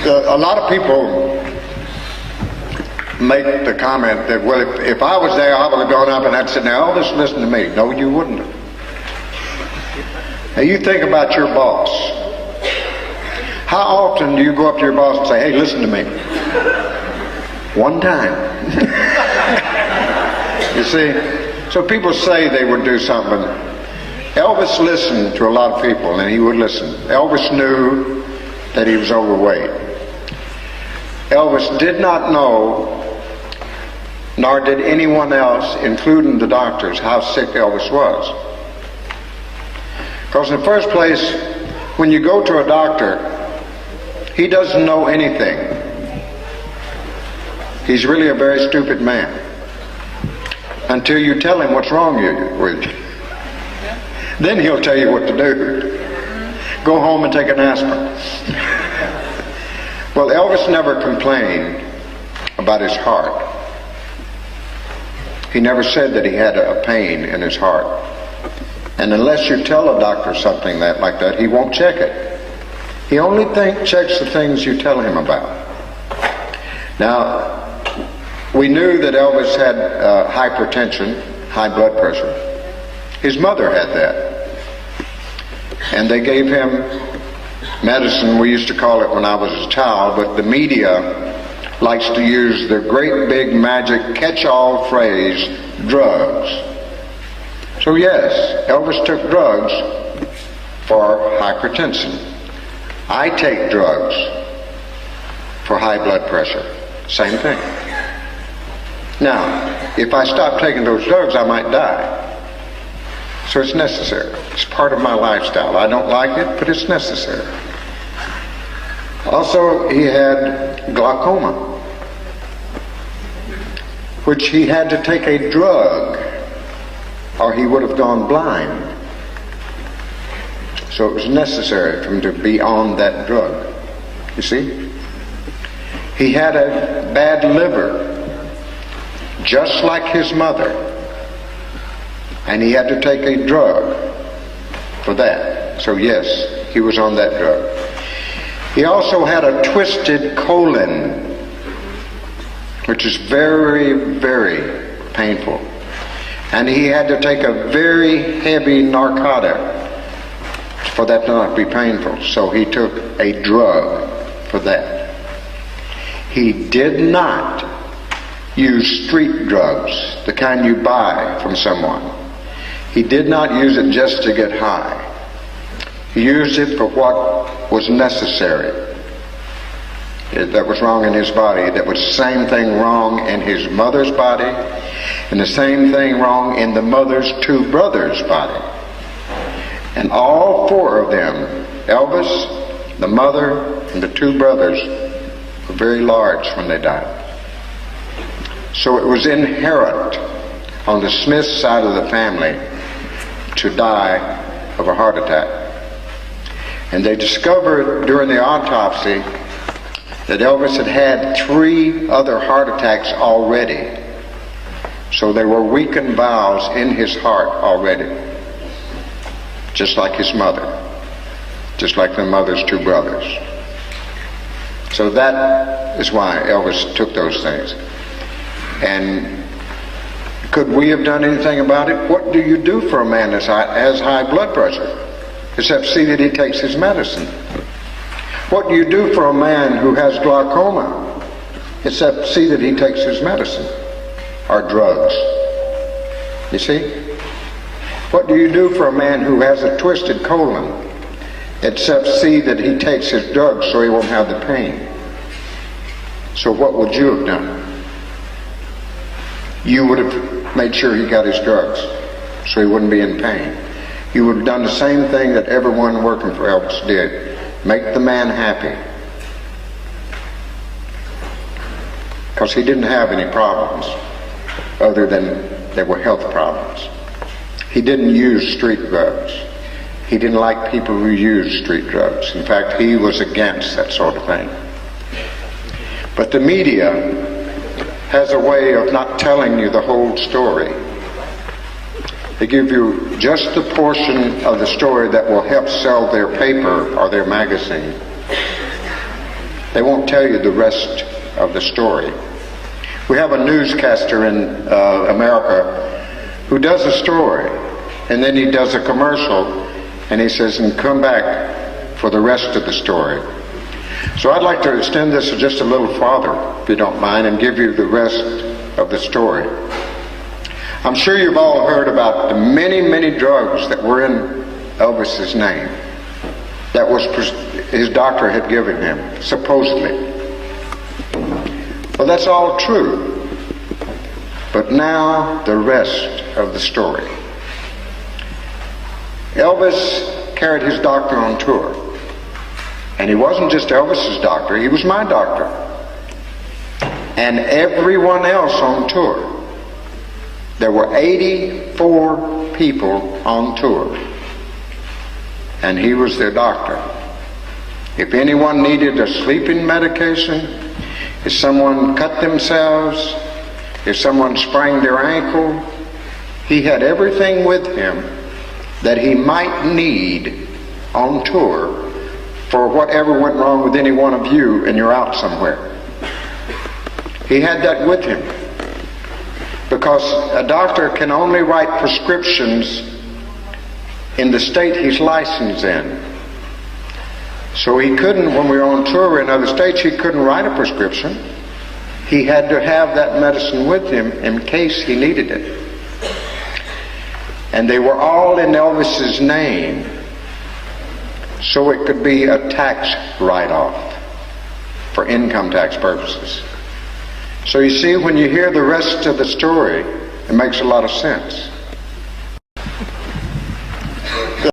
A lot of people make the comment that, well, if I was there, I would have gone up and I'd said, now Elvis, listen to me. No, you wouldn't have. Now you think about your boss. How often do you go up to your boss and say, hey, listen to me? One time. You see? So people say they would do something. Elvis listened to a lot of people, and he would listen. Elvis knew that he was overweight. Elvis did not know, nor did anyone else, including the doctors, how sick Elvis was. Because in the first place, when you go to a doctor, he doesn't know anything. He's really a very stupid man until you tell him what's wrong with you. Then he'll tell you what to do. Go home and take an aspirin. Well, Elvis never complained about his heart. He never said that he had a pain in his heart. And unless you tell a doctor something like that, he won't check it. He only checks the things you tell him about. Now, we knew that Elvis had hypertension, high blood pressure. His mother had that. And they gave him medicine, we used to call it when I was a child, but the media likes to use the great big magic catch-all phrase, drugs. So yes, Elvis took drugs for hypertension. I take drugs for high blood pressure. Same thing. Now, if I stop taking those drugs, I might die. So it's necessary. It's part of my lifestyle. I don't like it, but it's necessary. Also, he had glaucoma, which he had to take a drug or he would have gone blind. So it was necessary for him to be on that drug. You see? He had a bad liver, just like his mother. And he had to take a drug for that. So yes, he was on that drug. He also had a twisted colon, which is very, very painful. And he had to take a very heavy narcotic for that to not be painful. So he took a drug for that. He did not use street drugs, the kind you buy from someone. He did not use it just to get high. He used it for what was necessary. That was wrong in his body. That was the same thing wrong in his mother's body, and the same thing wrong in the mother's two brothers' body. And all four of them, Elvis, the mother, and the two brothers, were very large when they died. So it was inherent on the Smith side of the family to die of a heart attack. And they discovered during the autopsy that Elvis had had 3 other heart attacks already. So there were weakened valves in his heart already, just like his mother, just like the mother's 2 brothers. So that is why Elvis took those things. And could we have done anything about it? What do you do for a man that has high blood pressure? Except see that he takes his medicine. What do you do for a man who has glaucoma? Except see that he takes his medicine or drugs. You see? What do you do for a man who has a twisted colon? Except see that he takes his drugs so he won't have the pain. So what would you have done? You would have made sure he got his drugs so he wouldn't be in pain. You would have done the same thing that everyone working for Elvis did. Make the man happy. Because he didn't have any problems other than there were health problems. He didn't use street drugs. He didn't like people who used street drugs. In fact, he was against that sort of thing. But the media has a way of not telling you the whole story. They give you just the portion of the story that will help sell their paper or their magazine. They won't tell you the rest of the story. We have a newscaster in America who does a story, and then he does a commercial, and he says, and come back for the rest of the story. So I'd like to extend this just a little farther, if you don't mind, and give you the rest of the story. I'm sure you've all heard about the many, many drugs that were in Elvis's name, that was his doctor had given him, supposedly. Well, that's all true. But now the rest of the story. Elvis carried his doctor on tour. And he wasn't just Elvis's doctor, he was my doctor. And everyone else on tour. There were 84 people on tour. And he was their doctor. If anyone needed a sleeping medication, if someone cut themselves, if someone sprained their ankle, he had everything with him that he might need on tour for whatever went wrong with any one of you and you're out somewhere. He had that with him. Because a doctor can only write prescriptions in the state he's licensed in. So he couldn't, when we were on tour in other states, he couldn't write a prescription. He had to have that medicine with him in case he needed it. And they were all in Elvis's name, so it could be a tax write-off for income tax purposes. So you see, when you hear the rest of the story, it makes a lot of sense.